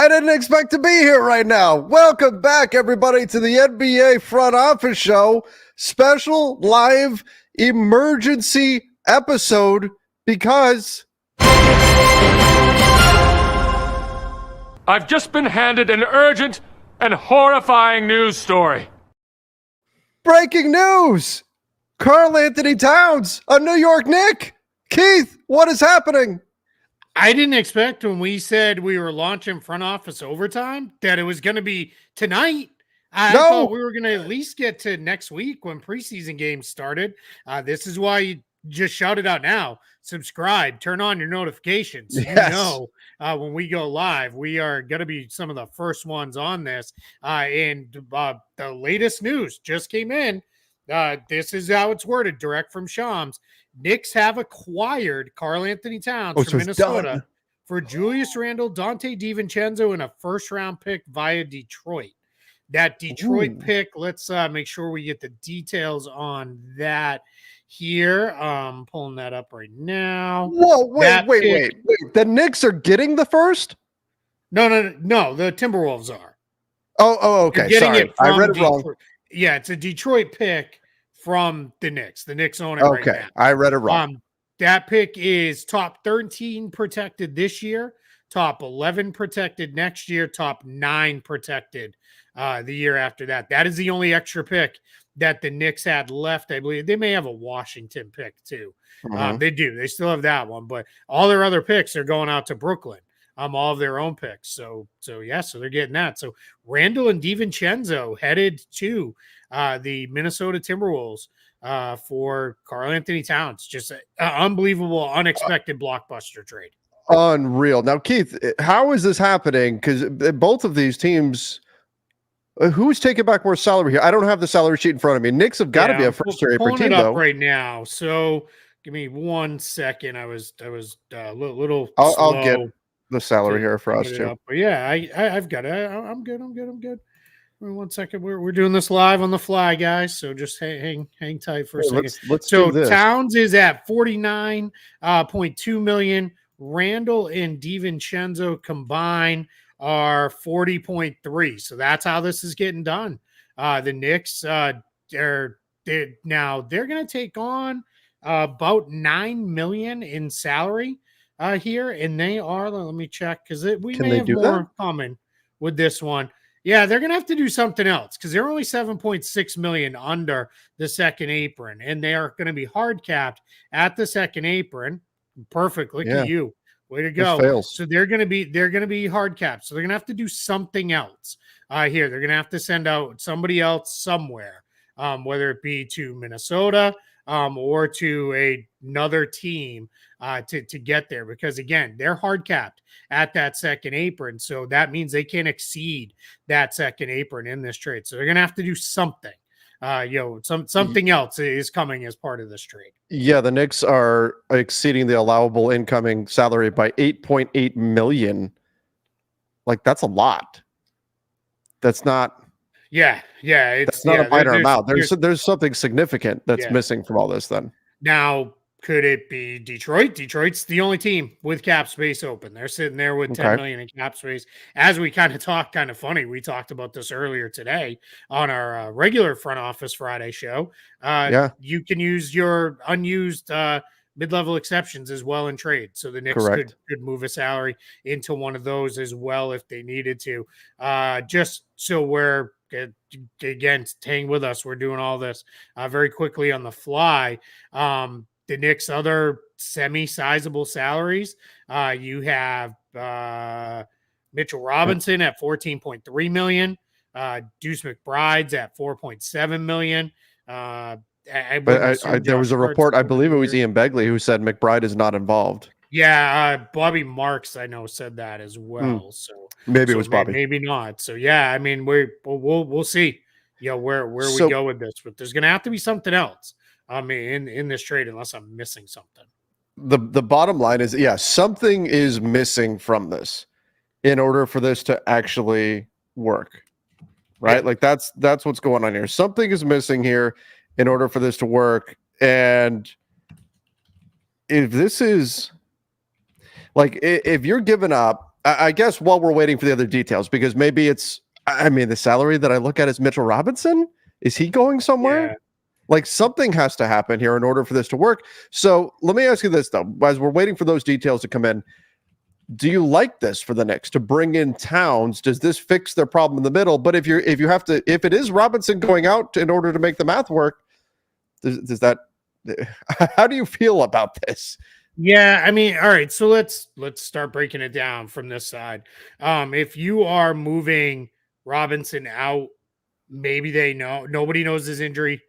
I didn't expect to be here right now. Welcome back, everybody, to the NBA Front Office Show, special live emergency episode because I've just been handed an urgent and horrifying news story. breaking news. Karl-Anthony Towns, a New York Knick. Keith, what is happening? I didn't expect when we said we were launching front office overtime that it was going to be tonight. I thought we were going to at least get to next week when preseason games started. This is why you just shout it out now. Subscribe, turn on your notifications. Yes. You know, when we go live, we are going to be some of the first ones on this. And the latest news just came in. This is how it's worded, direct from Shams. Knicks have acquired Karl-Anthony Towns from Minnesota for Julius Randle, Dante DiVincenzo, and a first-round pick via Detroit. That Detroit pick, let's make sure we get the details on that here. Pulling that up right now. Whoa, wait. The Knicks are getting the first? No. The Timberwolves are. Oh, okay. Sorry. I read it wrong. Yeah, it's a Detroit pick from the Knicks. The Knicks own it right now. Okay, I read it wrong. That pick is top 13 protected this year, top 11 protected next year, top 9 protected the year after that. That is the only extra pick that the Knicks had left. I believe they may have a Washington pick too. They do. They still have that one, but all their other picks are going out to Brooklyn. All of their own picks. So they're getting that. So Randall and DiVincenzo headed to the Minnesota Timberwolves for Karl-Anthony Towns. Just an unbelievable, unexpected blockbuster trade. Unreal. Now, Keith, how is this happening? Because both of these teams, who's taking back more salary here? I don't have the salary sheet in front of me. Knicks have got to be a first-year team, though. Right now. So give me 1 second. I was a little. I'll get the salary here for us too. But yeah, I've got it. I'm good. 1 second. We're doing this live on the fly, guys. So just hang tight for a second. Let's do this. Towns is at 49.2 million. Randall and DiVincenzo combined are 40.3. So that's how this is getting done. The Knicks they're going to take on about $9 million in salary here, and they are. Let me check because we may have more coming with this one. Yeah, they're gonna have to do something else because they're only 7.6 million under the second apron, and they are going to be hard capped at the second apron. Perfect. Look at you. Way to go. So they're gonna be hard capped. So they're gonna have to do something else here. They're gonna have to send out somebody else somewhere, whether it be to Minnesota or to another team to get there, because again, they're hard capped at that second apron. So that means they can't exceed that second apron in this trade. So they're going to have to do something. Something else is coming as part of this trade. Yeah, the Knicks are exceeding the allowable incoming salary by 8.8 million. Like, that's a lot. That's not. Yeah. That's not a minor amount. There's something significant that's missing from all this then. Now, could it be Detroit? Detroit's the only team with cap space open. They're sitting there with 10 million in cap space. As we kind of talked, kind of funny, we talked about this earlier today on our regular Front Office Friday show. You can use your unused mid-level exceptions as well in trade. So the Knicks could move a salary into one of those as well if they needed to. Just so we're, again, staying with us, we're doing all this very quickly on the fly. The Knicks' other semi-sizable salaries, you have Mitchell Robinson at $14.3 million, Deuce McBride's at $4.7 million. There was a report, I believe it was Ian Begley, who said McBride is not involved. Yeah, Bobby Marks, I know, said that as well. So maybe it was Bobby, maybe not. So yeah, I mean, we'll see, where we go with this, but there's going to have to be something else. In this trade, unless I'm missing something. The bottom line is, something is missing from this in order for this to actually work, right? Yeah. Like that's what's going on here. Something is missing here in order for this to work. And if this is like, if you're giving up I guess while we're waiting for the other details, because maybe it's, I mean, the salary that I look at is Mitchell Robinson. Is he going somewhere? Yeah. Like something has to happen here in order for this to work. So let me ask you this though, as we're waiting for those details to come in, do you like this for the Knicks to bring in Towns? Does this fix their problem in the middle? But if it is Robinson going out in order to make the math work, does that, how do you feel about this? Yeah, I mean, all right. So let's start breaking it down from this side. If you are moving Robinson out, maybe they know nobody knows his injury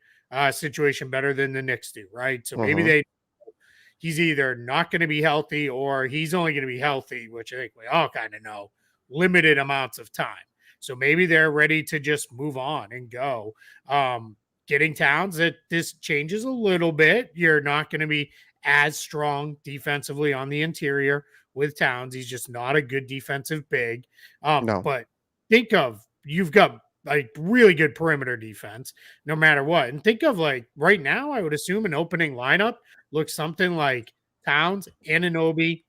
situation better than the Knicks do, right? So maybe Mhm. he's either not going to be healthy or he's only going to be healthy, which I think we all kind of know, limited amounts of time. So maybe they're ready to just move on and go. Getting Towns, that this changes a little bit. You're not going to be as strong defensively on the interior with Towns. He's just not a good defensive big. No. But think of you've got like really good perimeter defense no matter what. And think of like right now, I would assume an opening lineup looks something like Towns, Anunoby,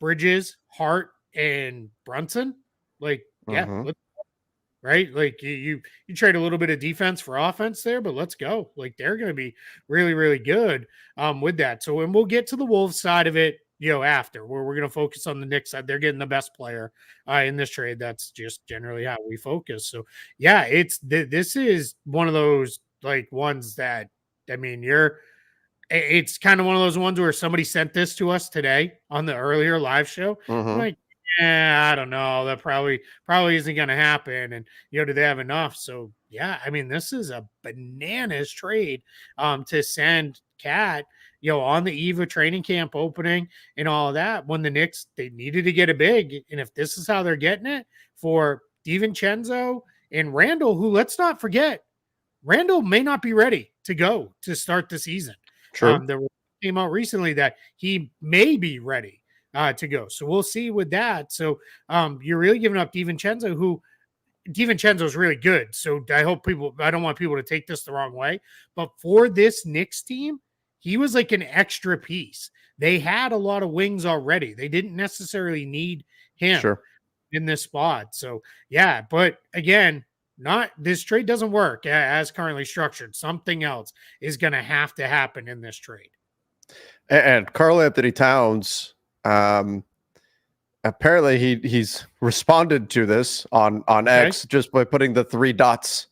Bridges, Hart, and Brunson. Like, yeah, Mhm. right? Like you trade a little bit of defense for offense there, but let's go. Like they're going to be really really good with that. So and we'll get to the Wolves side of it, after where we're going to focus on the Knicks side. They're getting the best player in this trade. That's just generally how we focus. So yeah, this is one of those like ones that I mean it's kind of one of those ones where somebody sent this to us today on the earlier live show. I'm Mhm. like, yeah, I don't know. That probably isn't going to happen. And do they have enough? So yeah, I mean, this is a bananas trade to send Cat, on the eve of training camp opening and all of that. When the Knicks they needed to get a big, and if this is how they're getting it for DiVincenzo and Randall, who let's not forget, Randall may not be ready to go to start the season. True. There came out recently that he may be ready to go. So we'll see with that. So you're really giving up DiVincenzo, who DiVincenzo is really good. So I don't want people to take this the wrong way, but for this Knicks team, he was like an extra piece. They had a lot of wings already. They didn't necessarily need him Sure. in this spot. So yeah, but again, not this trade doesn't work as currently structured. Something else is going to have to happen in this trade. And Karl-Anthony Towns, apparently he's responded to this on Okay. X just by putting the 3 dots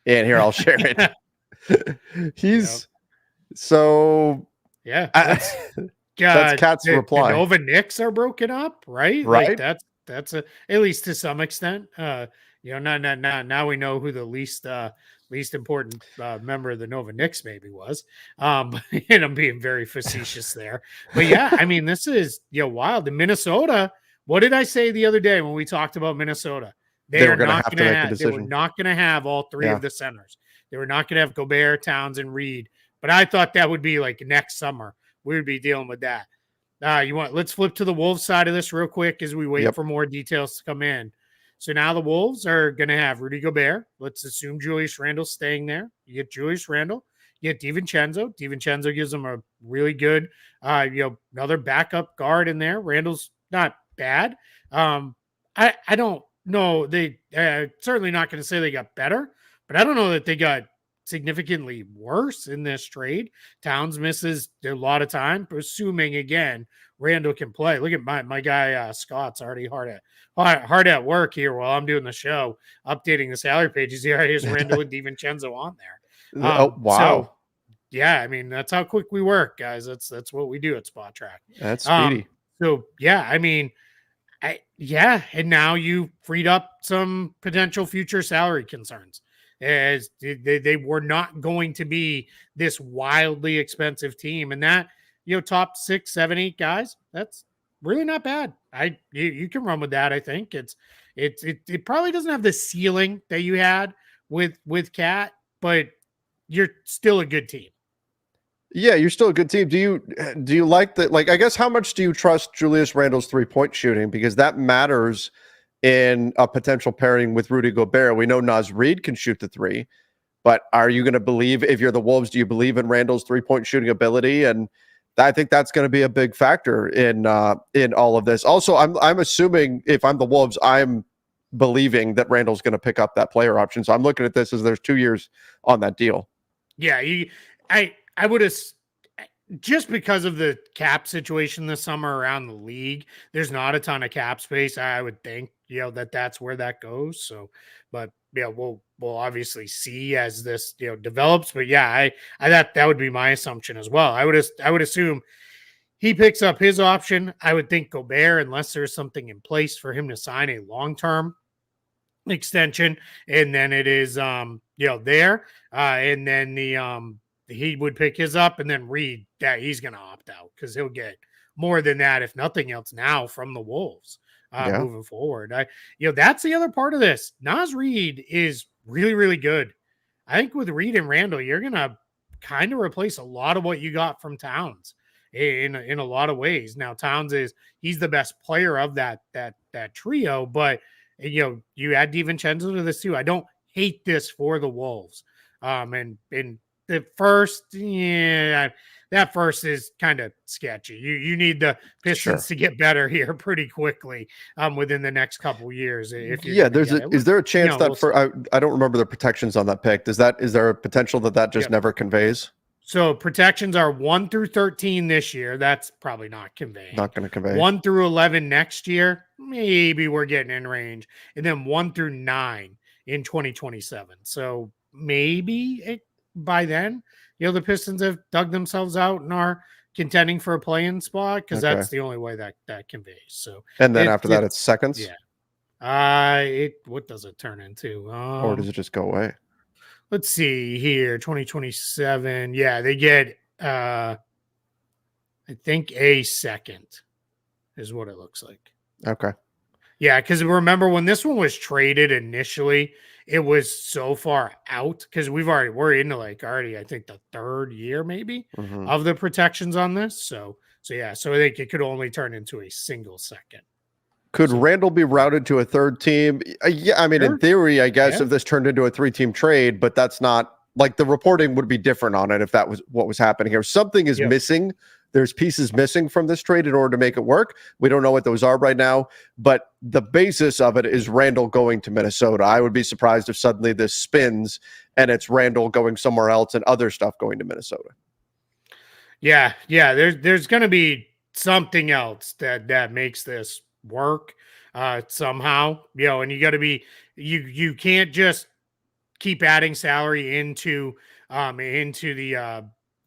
in here. I'll share it. He's so Yeah. that's God, Cat's the reply, Nova Knicks are broken up, right? Like right? that's a at least to some extent. Now we know who the least important member of the Nova Knicks maybe was. And I'm being very facetious there. But yeah, I mean, this is wild. In Minnesota, what did I say the other day when we talked about Minnesota? They were going to have to make a They were decision. not gonna have all three Yeah. of the centers. They were not gonna have Gobert, Towns, and Reed. But I thought that would be like next summer. We would be dealing with that. Let's flip to the Wolves side of this real quick as we wait Yep. for more details to come in. So now the Wolves are going to have Rudy Gobert. Let's assume Julius Randle's staying there. You get Julius Randle. You get DiVincenzo. DiVincenzo gives them a really good, another backup guard in there. Randle's not bad. I don't know. They certainly not going to say they got better, but I don't know that they got significantly worse in this trade. Towns misses a lot of time, assuming again Randall can play. Look at my guy Scott's already hard at work here while I'm doing the show, updating the salary pages. Here's Randall and DiVincenzo on there. Oh wow, So yeah, I mean that's how quick we work, guys. That's what we do at Spot Track. that's speedy. So yeah, I mean, and now you freed up some potential future salary concerns as they were not going to be this wildly expensive team. And that, top 6, 7, 8 guys, that's really not bad. You can run with that. I think it probably doesn't have the ceiling that you had with Cat, but you're still a good team. Yeah, you're still a good team. Do you like that? Like, I guess how much do you trust Julius Randle's 3-point shooting? Because that matters in a potential pairing with Rudy Gobert. We know Naz Reid can shoot the 3, but are you going to believe, if you're the Wolves, do you believe in Randle's 3-point shooting ability? And I think that's going to be a big factor in all of this. Also, I'm assuming if I'm the Wolves, I'm believing that Randall's going to pick up that player option. So I'm looking at this as there's 2 years on that deal. Yeah, I would have, just because of the cap situation this summer around the league, there's not a ton of cap space. I would think, that's where that goes. So, but yeah, we'll obviously see as this develops. But yeah, I that would be my assumption as well. I would assume he picks up his option. I would think Gobert, unless there's something in place for him to sign a long-term extension, and then it is there, and then he would pick his up, and then Reed, that he's going to opt out because he'll get more than that, if nothing else, now from the Wolves moving forward. That's the other part of this. Naz Reid is really, really good. I think with Reed and Randall, you're going to kind of replace a lot of what you got from Towns in a lot of ways. Now Towns he's the best player of that trio, but you add DiVincenzo to this too. I don't hate this for the Wolves. And the first, that first is kind of sketchy. You need the Pistons to get better here pretty quickly within the next couple of years. Is there a chance that I don't remember the protections on that pick. Is there a potential that just never conveys? So protections are 1 through 13 this year. That's probably not conveying. Not going to convey. 1 through 11 next year. Maybe we're getting in range. And then 1 through 9 in 2027. So maybe by then, the Pistons have dug themselves out and are contending for a play-in spot, because that's the only way that conveys. So, and then after that, it's seconds. Yeah. What does it turn into? Or does it just go away? Let's see here, 2027. Yeah, they get, I think, a second is what it looks like. Okay. Yeah, because remember when this one was traded initially, it was so far out because we're into already, I think, the third year maybe of the protections on this. So I think it could only turn into a single second. Could Randall be routed to a third team? Yeah, I mean, in theory, I guess if this turned into a 3-team trade, but that's not the reporting would be different on it if that was what was happening here. Something is missing. There's pieces missing from this trade in order to make it work. We don't know what those are right now, but the basis of it is Randall going to Minnesota. I would be surprised if suddenly this spins and it's Randall going somewhere else and other stuff going to Minnesota. Yeah. There's going to be something else that makes this work somehow, and you got to be, you can't just keep adding salary into the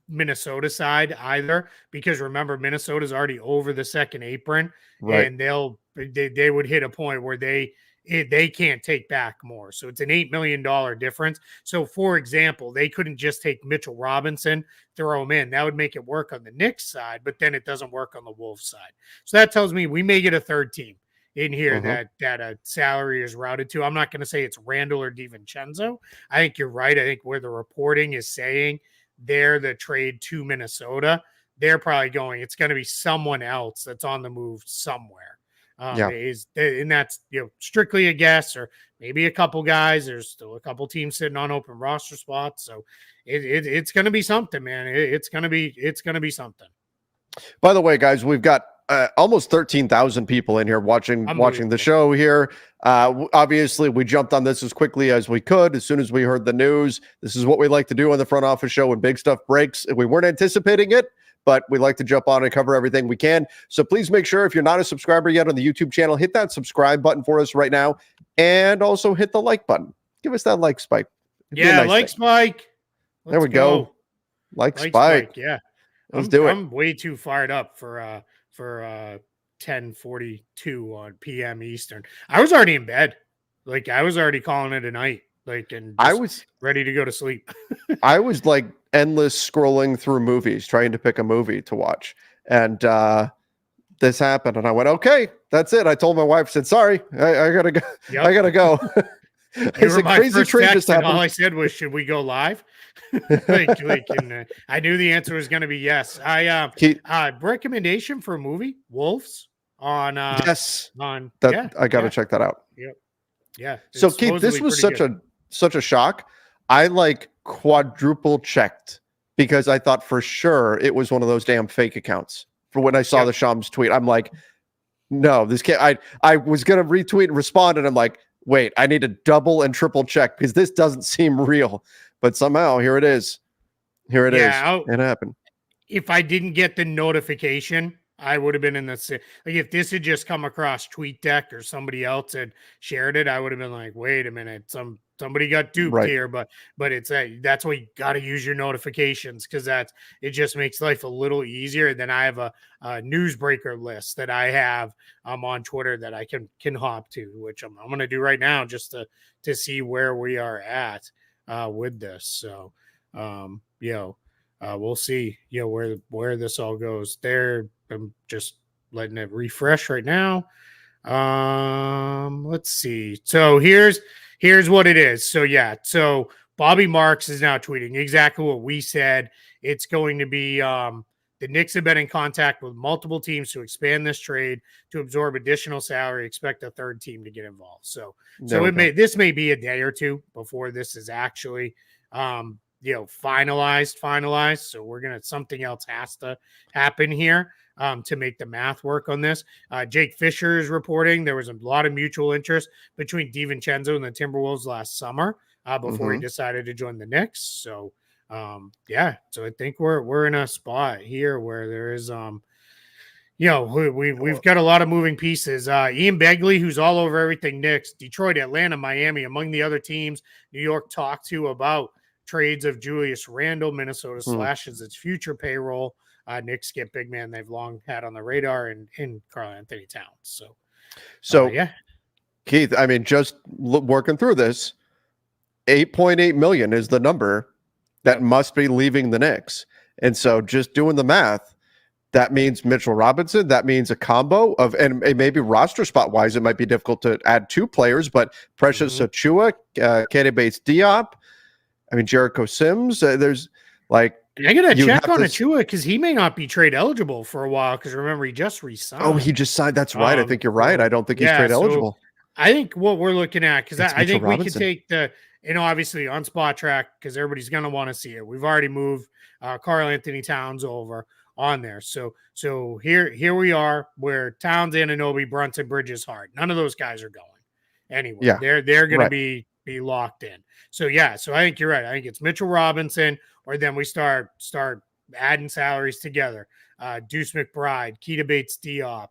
Minnesota side either, because remember, Minnesota's already over the second apron, right? And they would hit a point where they can't take back more. So it's an $8 million difference. So for example, they couldn't just take Mitchell Robinson, throw him in. That would make it work on the Knicks side, but then it doesn't work on the Wolves side. So that tells me we may get a third team in here that a salary is routed to. I'm not going to say it's Randall or DiVincenzo. I think you're right. I think where the reporting is saying they're the trade to Minnesota, they're probably going, it's going to be someone else that's on the move somewhere. And that's strictly a guess, or maybe a couple guys. There's still a couple teams sitting on open roster spots, so it's going to be something, man. It's going to be something. By the way, guys, we've got almost 13,000 people in here watching the show here. Obviously, we jumped on this as quickly as we could as soon as we heard the news. This is what we like to do on the Front Office Show when big stuff breaks. We weren't anticipating it, but we like to jump on and cover everything we can. So please make sure, if you're not a subscriber yet on the YouTube channel, hit that subscribe button for us right now, and also hit the like button. Give us that like spike. Spike. There we go. Like spike. Yeah. Let's do it. I'm way too fired up for 10:42 on PM Eastern. I was already in bed. I was already calling it a night. I was ready to go to sleep. I was endless scrolling through movies, trying to pick a movie to watch. And this happened. And I went, okay, that's it. I told my wife, said, sorry, I gotta go. Yep. I gotta go. It's a crazy trade just happened. All I said was, should we go live? And, I knew the answer was going to be yes. Recommendation for a movie, Wolves on yes. On I got to check that out. Yep. Yeah. So Keith, this was such a shock. I quadruple checked because I thought for sure it was one of those damn fake accounts. For when I saw the Shams tweet, I'm like, no, this can't. I was gonna retweet and respond, and I'm like, wait, I need to double and triple check because this doesn't seem real. But somehow here it is. Here it is. It happened. If I didn't get the notification, I would have been in the like if this had just come across TweetDeck or somebody else had shared it, I would have been like, wait a minute, somebody got duped here. But it's that's why you got to use your notifications, because it just makes life a little easier. And then I have a newsbreaker list that I have on Twitter that I can hop to, which I'm going to do right now just to see where we are at with this. So we'll see, where this all goes. I'm just letting it refresh right now. Let's see. So here's what it is. So Bobby Marks is now tweeting exactly what we said. It's going to be the Knicks have been in contact with multiple teams to expand this trade to absorb additional salary. Expect a third team to get involved. So this may be a day or two before this is actually finalized. So something else has to happen here to make the math work on this. Jake Fisher is reporting there was a lot of mutual interest between DiVincenzo and the Timberwolves last summer before he decided to join the Knicks. So so I think we're in a spot here where there is we've got a lot of moving pieces. Ian Begley, who's all over everything Knicks, Detroit, Atlanta, Miami, among the other teams New York talked to about trades of Julius Randle. Minnesota slashes its future payroll. Knicks get big man they've long had on the radar in Karl-Anthony Towns. So Keith, I mean, just working through this, 8.8 million is the number that must be leaving the Knicks. And so just doing the math, that means Mitchell Robinson. That means a combo of, and maybe roster spot wise, it might be difficult to add two players, but Precious Achua, Keita Bates-Diop, I mean, Jericho Sims, there's like, I got to check on Achua because he may not be trade eligible for a while. Because remember, he just resigned. Oh, he just signed. That's right. I think you're right. I don't think he's trade eligible. I think what we're looking at, because I think we could take obviously on Spot Track, because everybody's going to want to see it. We've already moved Karl-Anthony Towns over on there. So here we are where Towns, Anunoby, Brunson, Bridges, Hart. None of those guys are going anywhere. Yeah. They're going to be locked in. So I think you're right. I think it's Mitchell Robinson, or then we start adding salaries together. Deuce McBride, Keita Bates-Diop,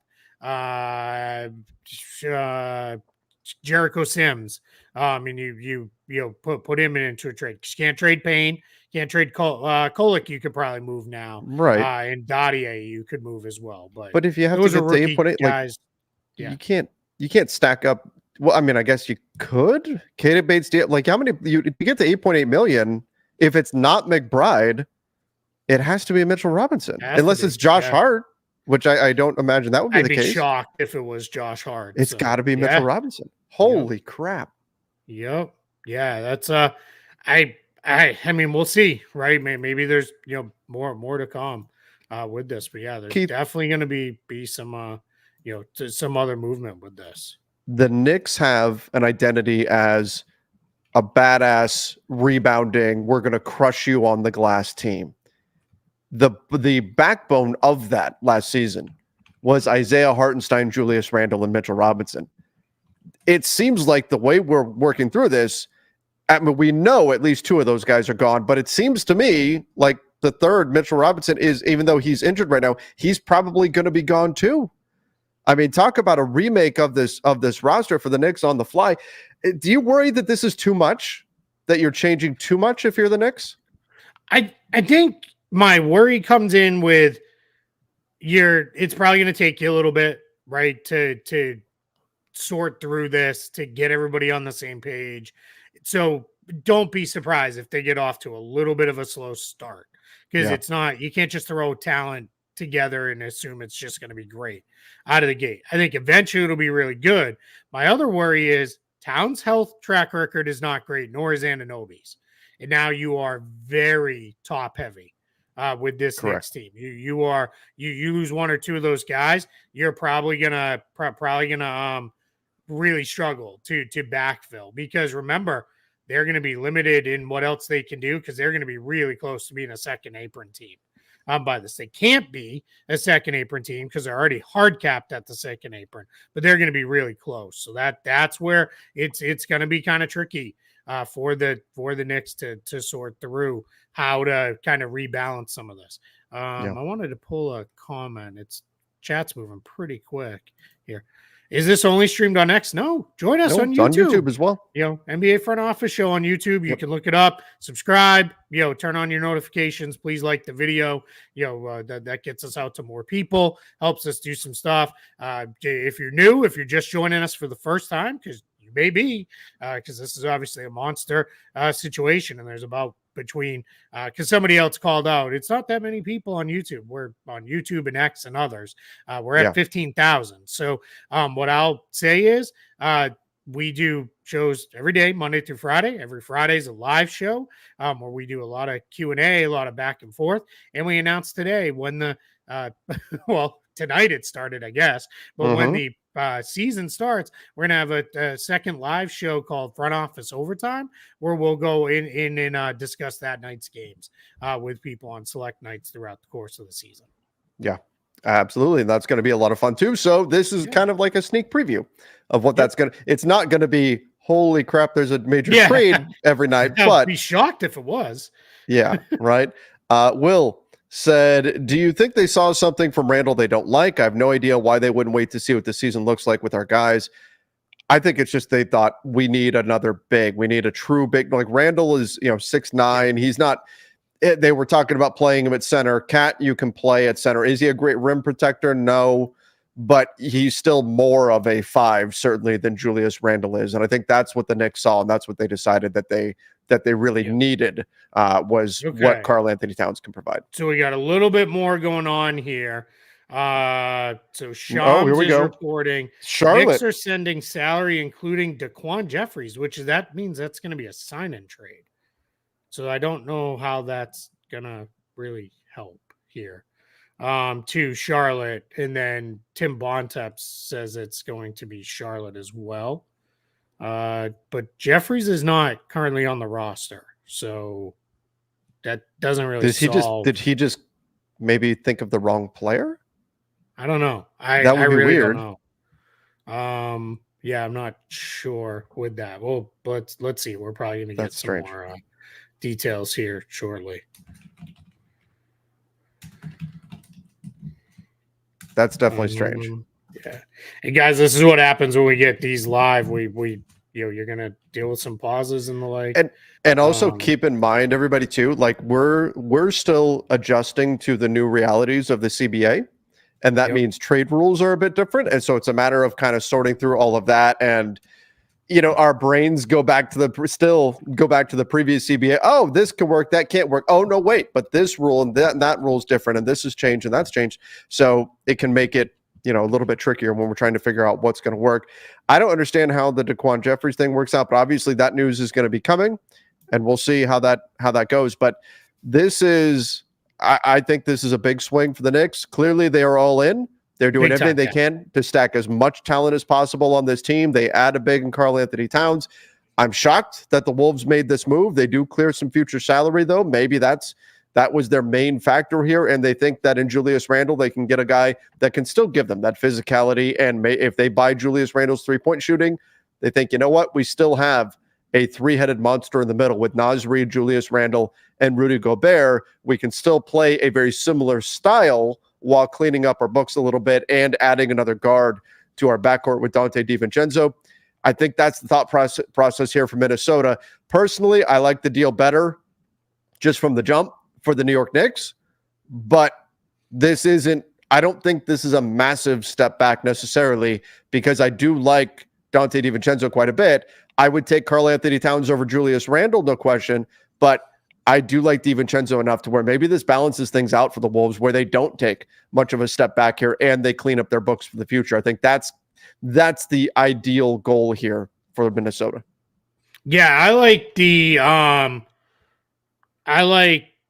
Jericho Sims. And you put him into a trade. Can't trade Payne. Can't trade Kolek. You could probably move now, right? And Dadier you could move as well. But if you have to get to 8.8, guys, you can't stack up. Well, I mean, I guess you could. Keita Bates-Diop, like how many you get to 8.8 million? If it's not McBride, it has to be Mitchell Robinson, unless it's Josh Hart, which I don't imagine that would be the case. I'd be shocked if it was Josh Hart. It's got to be Mitchell Robinson. Holy crap! Yep. Yeah, that's I mean, we'll see, right? Maybe there's more to come with this, but there's definitely going to be some some other movement with this. The Knicks have an identity as a badass rebounding, we're going to crush you on the glass team. The backbone of that last season was Isaiah Hartenstein, Julius Randle, and Mitchell Robinson. It seems like the way we're working through this, I mean, we know at least two of those guys are gone, but it seems to me like the third, Mitchell Robinson, is, even though he's injured right now, he's probably going to be gone too. I mean, talk about a remake of this roster for the Knicks on the fly. Do you worry that this is too much, that you're changing too much if you're the Knicks? I think my worry comes in with it's probably going to take you a little bit, right, to sort through this, to get everybody on the same page. So don't be surprised if they get off to a little bit of a slow start, because it's not, you can't just throw talent together and assume it's just going to be great out of the gate. I think eventually it'll be really good. My other worry is Towns' health track record is not great, nor is Anunoby's. And now you are very top heavy with this Knicks team. You lose one or two of those guys, you're probably gonna really struggle to backfill, because remember, they're going to be limited in what else they can do because they're going to be really close to being a second apron team. By this, they can't be a second apron team because they're already hard capped at the second apron, but they're going to be really close. So that's where it's going to be kind of tricky for the Knicks to sort through how to kind of rebalance some of this. I wanted to pull a comment. Chat's moving pretty quick here. Is this only streamed on X? No, join us on YouTube. On YouTube as well. NBA Front Office Show on YouTube. You can look it up, subscribe, turn on your notifications. Please like the video. That gets us out to more people, helps us do some stuff. If you're new, if you're just joining us for the first time, because you may be, because this is obviously a monster situation, and there's about between because somebody else called out, it's not that many people on YouTube. We're on YouTube and X and others. We're at 15,000. So what I'll say is we do shows every day, Monday through Friday. Every Friday is a live show where we do a lot of Q&A, a lot of back and forth. And we announced today when the well, tonight it started, I guess, but when the season starts, we're gonna have a second live show called Front Office Overtime, where we'll go in and discuss that night's games with people on select nights throughout the course of the season. Yeah, absolutely, and that's going to be a lot of fun too. So this is kind of like a sneak preview of what that's going to. It's not going to be holy crap, there's a major trade every night, but I'd be shocked if it was. Yeah, right. Will said, do you think they saw something from Randall they don't like? I have no idea why they wouldn't wait to see what the season looks like with our guys. I think it's just they thought we need another big. We need a true big. Like Randall is, 6'9". He's not. They were talking about playing him at center. Cat, you can play at center. Is he a great rim protector? No, but he's still more of a 5 certainly than Julius Randle is, and I think that's what the Knicks saw, and that's what they decided that they really needed was what Karl-Anthony Towns can provide. So we got a little bit more going on here. So Shams is reporting Charlotte. Knicks are sending salary, including Daquan Jeffries, that means that's going to be a sign-in trade. So I don't know how that's going to really help here. To Charlotte, and then Tim Bontemps says it's going to be Charlotte as well. But Jeffries is not currently on the roster, so that doesn't really solve. Did he just maybe think of the wrong player? I don't know. That would be really weird. Don't know. Yeah, I'm not sure with that. Well, let's see. We're probably going to get some more details here shortly. That's definitely strange. Yeah. And guys, this is what happens when we get these live. We you're gonna deal with some pauses and the like. And also keep in mind, everybody too, like we're still adjusting to the new realities of the CBA. And that means trade rules are a bit different. And so it's a matter of kind of sorting through all of that. And our brains go back to the previous CBA. Oh, this can work. That can't work. Oh, no, wait. But this rule and that rule is different. And this has changed and that's changed. So it can make it, a little bit trickier when we're trying to figure out what's going to work. I don't understand how the Daquan Jeffries thing works out, but obviously that news is going to be coming and we'll see how that goes. But this is, I think this is a big swing for the Knicks. Clearly they are all in. They're doing everything they can to stack as much talent as possible on this team. They add a big in Karl-Anthony Towns. I'm shocked that the Wolves made this move. They do clear some future salary, though. Maybe that was their main factor here, and they think that in Julius Randle, they can get a guy that can still give them that physicality. And if they buy Julius Randle's three-point shooting, they think, you know what? We still have a three-headed monster in the middle with Naz Reid, Julius Randle, and Rudy Gobert. We can still play a very similar style while cleaning up our books a little bit and adding another guard to our backcourt with Dante DiVincenzo. I think that's the thought process here for Minnesota. Personally, I like the deal better just from the jump for the New York Knicks, but I don't think this is a massive step back necessarily because I do like Dante DiVincenzo quite a bit. I would take Karl-Anthony Towns over Julius Randle, no question, but I do like DiVincenzo enough to where maybe this balances things out for the Wolves where they don't take much of a step back here and they clean up their books for the future. I think that's the ideal goal here for Minnesota. Yeah, I like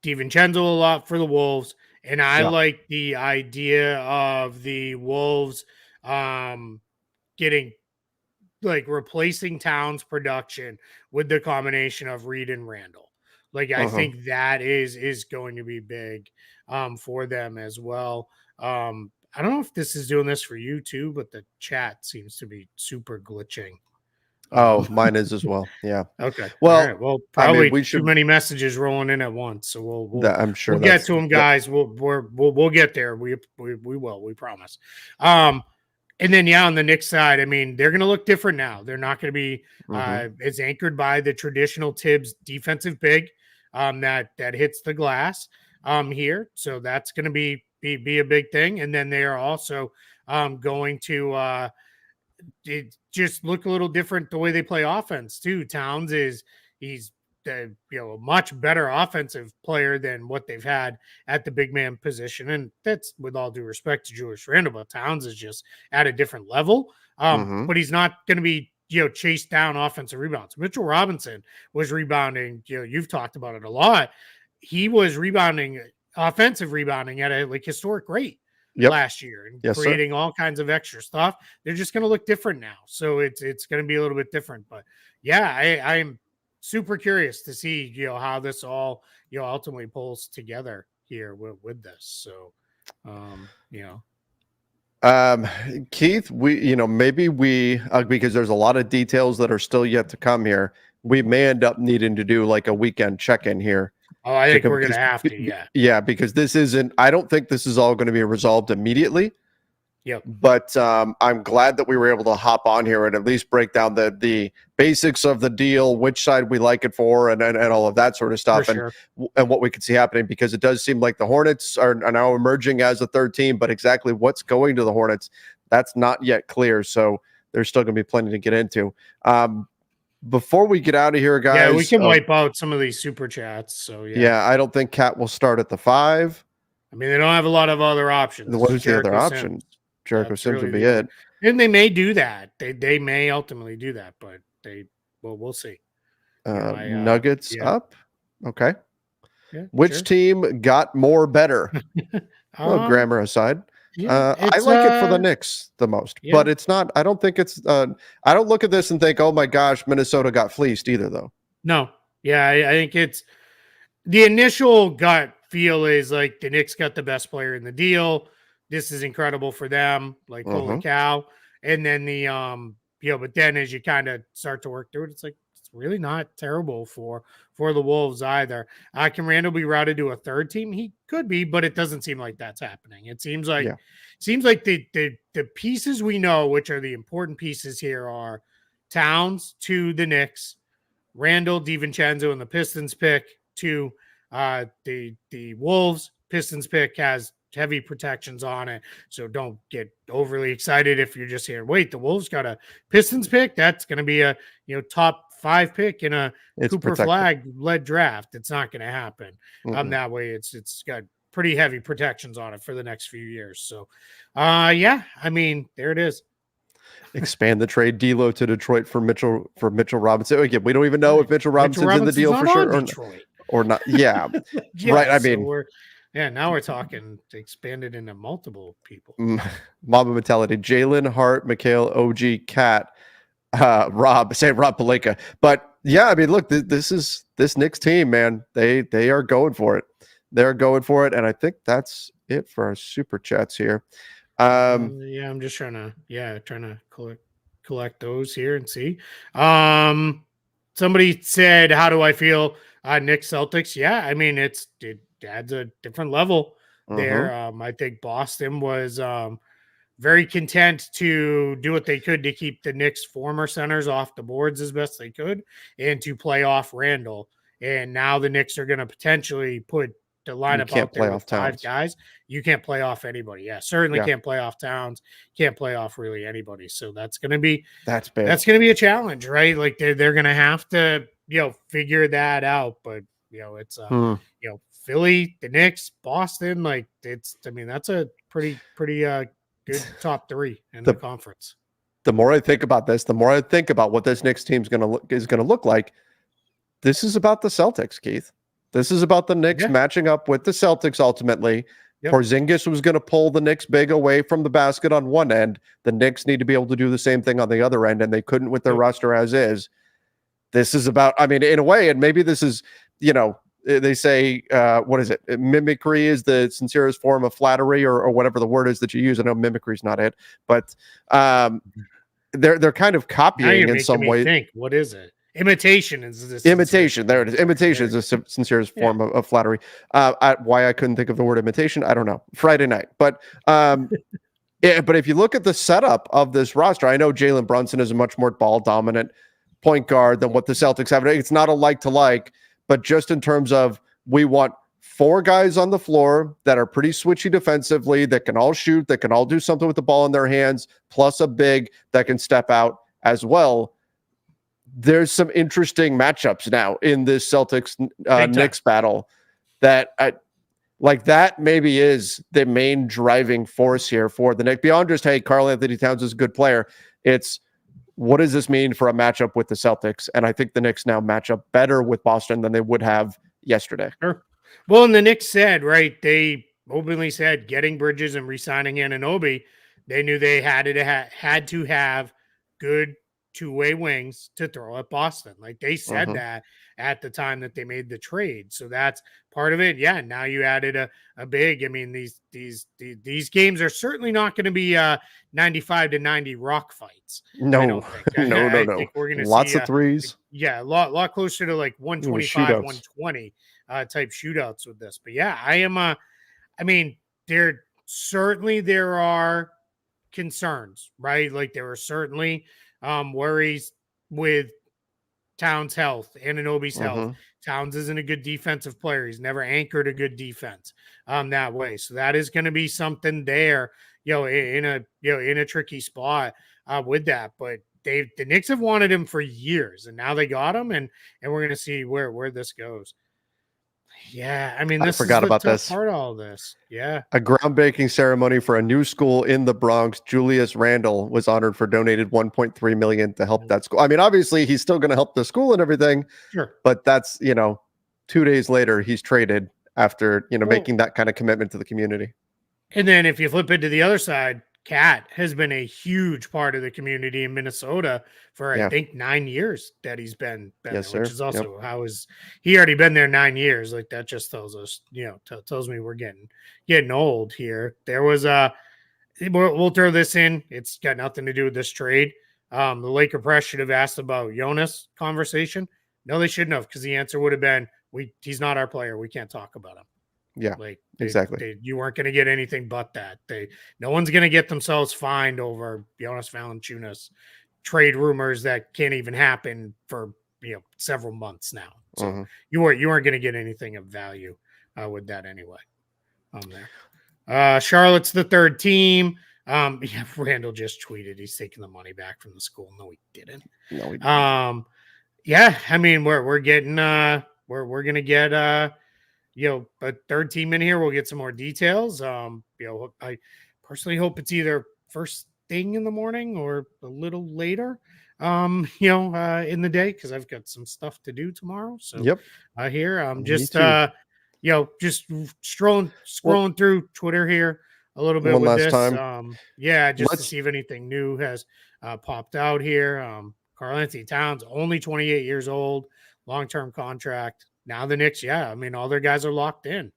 DiVincenzo a lot for the Wolves, and I like the idea of the Wolves getting like replacing Towns' production with the combination of Reed and Randall. Like I think that is going to be big for them as well. I don't know if this is doing this for you too, but the chat seems to be super glitching. Oh, mine is as well. Yeah. Okay. Well, all right. Well, I mean, probably we too should. many messages rolling in at once. So I'm sure we'll get that's to them, guys. We'll get there. We will. We promise. And then on the Knicks side, I mean, they're going to look different now. They're not going to be as anchored by the traditional Tibbs defensive big that hits the glass here. So that's going to be a big thing. And then they are also going to it just look a little different the way they play offense too. Towns he's a much better offensive player than what they've had at the big man position, and that's with all due respect to Julius Randle, but Towns is just at a different level. But he's not going to be chase down offensive rebounds. Mitchell Robinson was rebounding. You've talked about it a lot. He was rebounding, offensive rebounding at a historic rate. Last year and creating all kinds of extra stuff. They're just going to look different now. So it's going to be a little bit different. But yeah, I'm super curious to see, how this all, ultimately pulls together here with this. So, Keith, maybe because there's a lot of details that are still yet to come here. We may end up needing to do like a weekend check-in here. Oh, I think we're going to have to, yeah. Yeah, because I don't think this is all going to be resolved immediately. Yep. But I'm glad that we were able to hop on here and at least break down the basics of the deal, which side we like it for, and all of that sort of stuff, and what we could see happening, because it does seem like the Hornets are now emerging as a third team, but exactly what's going to the Hornets, that's not yet clear. So there's still going to be plenty to get into. Before we get out of here, guys. Yeah, we can wipe out some of these super chats. So yeah, I don't think Cat will start at the 5. I mean, they don't have a lot of other options. What is the other option? Jericho Sims would be it. And they may do that. They may ultimately do that, but we'll see. Nuggets up. Okay. Yeah, Which team got more better? Grammar aside. Yeah, I like it for the Knicks the most, but it's not. I don't think it's. I don't look at this and think, "Oh my gosh, Minnesota got fleeced," either, though. No, yeah, I think it's the initial gut feel is like the Knicks got the best player in the deal. This is incredible for them. Like holy cow! And then but then as you kind of start to work through it, it's like it's really not terrible for the Wolves either. Can Randall be routed to a third team? He could be, but it doesn't seem like that's happening. It seems like the pieces we know, which are the important pieces here, are Towns to the Knicks, Randall, DiVincenzo, and the Pistons pick to the Wolves. Pistons pick has heavy protections on it, so don't get overly excited if you're just here. Wait, the Wolves got a Pistons pick? That's going to be a top 5 pick in a Cooper Flag led draft. It's not going to happen that way. It's got pretty heavy protections on it for the next few years. So, I mean, there it is. Expand the trade D'Lo to Detroit for Mitchell Robinson. Again, we don't even know if Mitchell Robinson's in the deal for sure or not. Yeah, right. I mean, now we're talking expanded into multiple people. Mamba mentality. Jalen, Hart, Mikhail, OG, Cat, Rob Pelinka. But yeah, I mean, look, this Knicks team, man. They are going for it. They're going for it, and I think that's it for our super chats here. I'm just trying to collect those here and see. Somebody said, "How do I feel?" Knicks Celtics. Yeah, I mean it adds a different level there. I think Boston was very content to do what they could to keep the Knicks former centers off the boards as best they could and to play off Randall. And now the Knicks are going to potentially put the lineup out there with 5 guys. You can't play off anybody. Yeah, certainly can't play off Towns. Can't play off really anybody. So that's going to be that's big. That's going to be a challenge, right? Like they're going to have to figure that out. But it's Philly, the Knicks, Boston. Like that's a pretty good top 3 in the conference. The more I think about this, the more I think about what this Knicks team is going to look like. This is about the Celtics, Keith. This is about the Knicks matching up with the Celtics ultimately. Yep. Porzingis was going to pull the Knicks big away from the basket on one end. The Knicks need to be able to do the same thing on the other end, and they couldn't with their roster as is. This is about, I mean, in a way, and maybe this is, they say, what is it? Mimicry is the sincerest form of flattery, or whatever the word is that you use. I know mimicry is not it, but they're kind of copying in some way. Think, what is it? Imitation is this imitation. There it is. Imitation is the sincerest form of flattery. Why I couldn't think of the word imitation, I don't know. Friday night, but but if you look at the setup of this roster, I know Jalen Brunson is a much more ball dominant point guard than what the Celtics have. It's not a like to like, but just in terms of, we want 4 guys on the floor that are pretty switchy defensively, that can all shoot, that can all do something with the ball in their hands, plus a big that can step out as well. There's some interesting matchups now in this Celtics Knicks battle that that maybe is the main driving force here for the Knicks. Beyond just, hey, Karl-Anthony Towns is a good player. It's, what does this mean for a matchup with the Celtics? And I think the Knicks now match up better with Boston than they would have yesterday. Sure. Well, and the Knicks said, right, they openly said getting Bridges and re-signing Anunoby, they knew they had to have good two-way wings to throw at Boston. Like, they said that at the time that they made the trade. So that's part of it. Yeah, now you added a big. I mean, these games are certainly not going to be 95-90 rock fights. No, I don't think. no. I think we're going to lots see of threes. Yeah, a lot closer to like 125, 120 type shootouts with this. But yeah, I am. I mean, there are concerns, right? Like, there are certainly worries with Towns' health, Anunoby's health. Towns isn't a good defensive player. He's never anchored a good defense that way. So that is going to be something there, in a tricky spot with that. But the Knicks have wanted him for years, and now they got him, and we're going to see where this goes. Yeah, I mean, this I forgot is the about tough this part of all this. Yeah, a groundbreaking ceremony for a new school in the Bronx. Julius Randle was honored for donated $1.3 million to help that school. I mean, obviously, he's still going to help the school and everything. Sure, but that's 2 days later he's traded after making that kind of commitment to the community. And then if you flip it to the other side, Cat has been a huge part of the community in Minnesota for I think 9 years that he's been yes, there, which is also how is he already been there 9 years. Like, that just tells us, tells me we're getting old here. There was we'll throw this in. It's got nothing to do with this trade. The Laker press should have asked about Jonas conversation. No, they shouldn't have, because the answer would have been, he's not our player. We can't talk about him. Yeah, like exactly. You weren't going to get anything but that. No one's going to get themselves fined over Jonas Valanciunas trade rumors that can't even happen for several months now. So you weren't going to get anything of value with that anyway. There, Charlotte's the third team. Randall just tweeted he's taking the money back from the school. No, he didn't. No, he didn't. Yeah, I mean, we're getting we're going to get a third team in here. We'll get some more details. I personally hope it's either first thing in the morning or a little later, in the day, because I've got some stuff to do tomorrow. So here I'm just just scrolling through Twitter here a little bit with this. Time. Just to see if anything new has popped out here. Karl-Anthony Towns, only 28 years old, long-term contract. Now the Knicks, I mean, all their guys are locked in,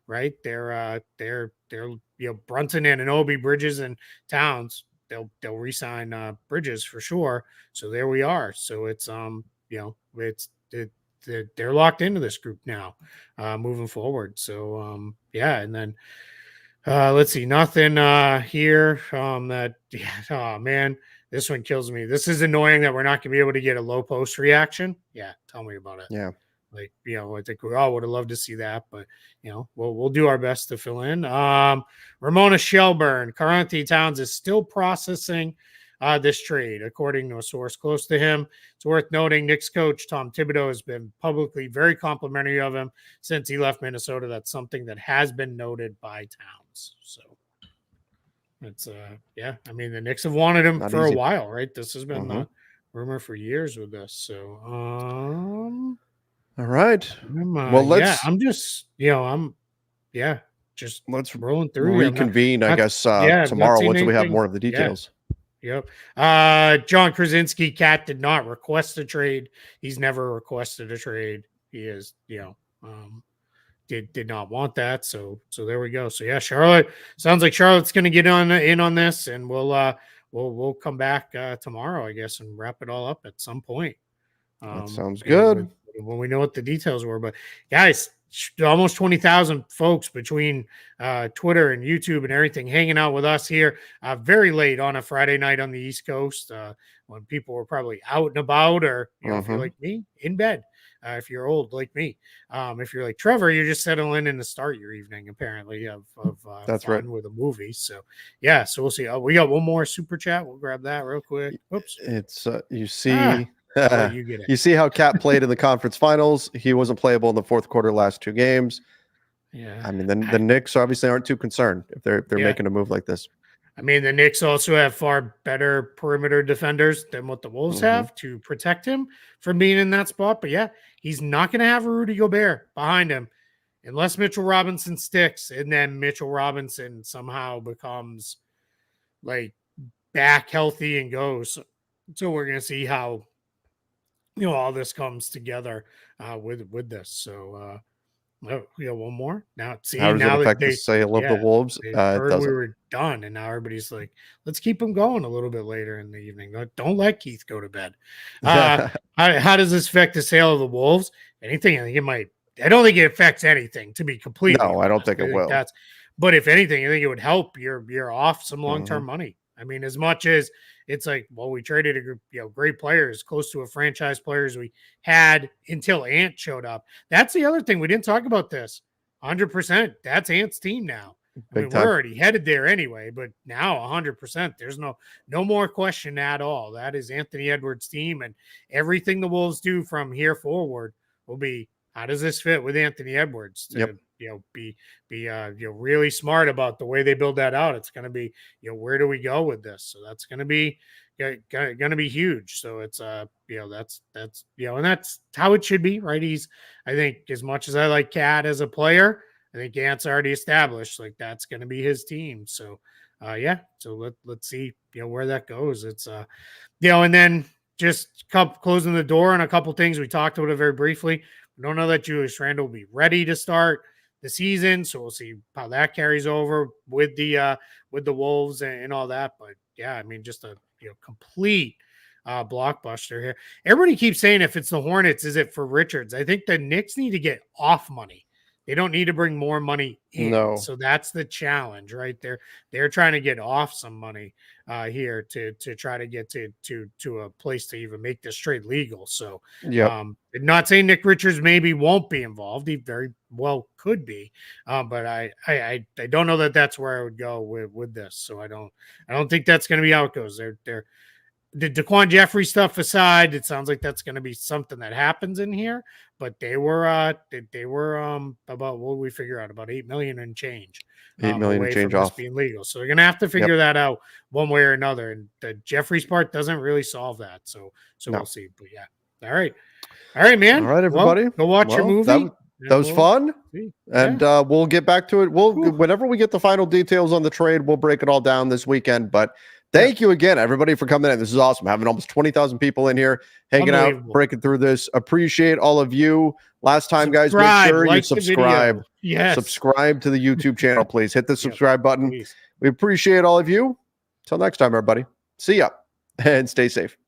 right? They're Brunson, Anunoby, Bridges, and Towns. They'll re-sign Bridges for sure. So there we are. So it's they're locked into this group now, moving forward. So and then let's see, nothing here oh man, this one kills me. This is annoying that we're not gonna be able to get a low post reaction. Yeah, tell me about it. Yeah. Like, I think we all would have loved to see that, but we'll do our best to fill in. Ramona Shelburne, Karl-Anthony Towns is still processing this trade, according to a source close to him. It's worth noting Knicks coach Tom Thibodeau has been publicly very complimentary of him since he left Minnesota. That's something that has been noted by Towns. So it's I mean, the Knicks have wanted him for a while, right? This has been the rumor for years with this. So all right. well, let's. I'm just, just let's rolling through. reconvene, I guess, I'm not tomorrow seeing once we have anything. more of the Yeah. details. Yep. John Krasinski, Cat did not request a trade. He's never requested a trade. He is, did not want that. So there we go. So yeah, Charlotte sounds like Charlotte's going to get in on this, and we'll come back tomorrow, I guess, and wrap it all up at some point. That sounds good. When we know what the details were. But guys, almost 20,000 folks between Twitter and YouTube and everything hanging out with us here very late on a Friday night on the East Coast when people were probably out and about, or if you're like me, in bed. If you're old like me, if you're like Trevor, you're just settling in to start your evening, apparently, of that's fun right, with a movie. So yeah, so we'll see. We got one more super chat. We'll grab that real quick. Oops, it's you see. I'll let you get it. You see how Cat played in the conference finals. He wasn't playable in the fourth quarter last 2 games. Yeah, I mean, the Knicks obviously aren't too concerned if they're making a move like this. I mean, the Knicks also have far better perimeter defenders than what the Wolves have to protect him from being in that spot. But yeah, he's not going to have a Rudy Gobert behind him unless Mitchell Robinson sticks, and then Mitchell Robinson somehow becomes like back healthy and goes. So we're going to see how all this comes together with this. So we got one more now. See, how does now it affect that the sale of the Wolves? they It heard we doesn't. were done, and now everybody's like, let's keep them going a little bit later in the evening. Don't let Keith go to bed. How does this affect the sale of the Wolves? Anything? I think it might. I don't think it affects anything, to be completely honest. I don't think it will. But if anything, I think it would help. You're off some long-term money. I mean, as much as it's like, well, we traded a group, great players, close to a franchise players we had until Ant showed up. That's the other thing. We didn't talk about this. 100%. That's Ant's team now. I mean, we're already headed there anyway, but now 100%. There's no more question at all. That is Anthony Edwards' team, and everything the Wolves do from here forward will be, how does this fit with Anthony Edwards to be really smart about the way they build that out? It's going to be, where do we go with this? So that's going to be huge. So it's that's and that's how it should be, right? I think, as much as I like Cat as a player, I think Ant's already established like that's going to be his team. So so let's see where that goes. It's and then just closing the door on a couple things. We talked about it very briefly. We don't know that Julius Randle will be ready to start the season, so we'll see how that carries over with the Wolves and all that. But yeah, I mean, just a complete blockbuster here. Everybody keeps saying, if it's the Hornets, is it for Richards? I think the Knicks need to get off money. They don't need to bring more money in. No. So that's the challenge, right? They're trying to get off some money here to try to get to a place to even make this trade legal. So not saying Nick Richards maybe won't be involved. He very well could be. But I don't know that that's where I would go with this. So I don't think that's going to be how it goes. They're the Daquan Jeffrey stuff aside, it sounds like that's going to be something that happens in here. But they were about, what did we figure out, about $8 million and change. $8 million and change off being legal. So they're going to have to figure that out one way or another. And the Jeffrey's part doesn't really solve that. So we'll see. But yeah, all right, man. All right, everybody, go watch your movie. That was fun. See. And we'll get back to it. Whenever we get the final details on the trade, we'll break it all down this weekend. But thank you again, everybody, for coming in. This is awesome. Having almost 20,000 people in here hanging out, breaking through this. Appreciate all of you. Last time, guys, make sure you subscribe. Yes. Subscribe to the YouTube channel, please. Hit the subscribe button. Please. We appreciate all of you. Till next time, everybody. See ya and stay safe.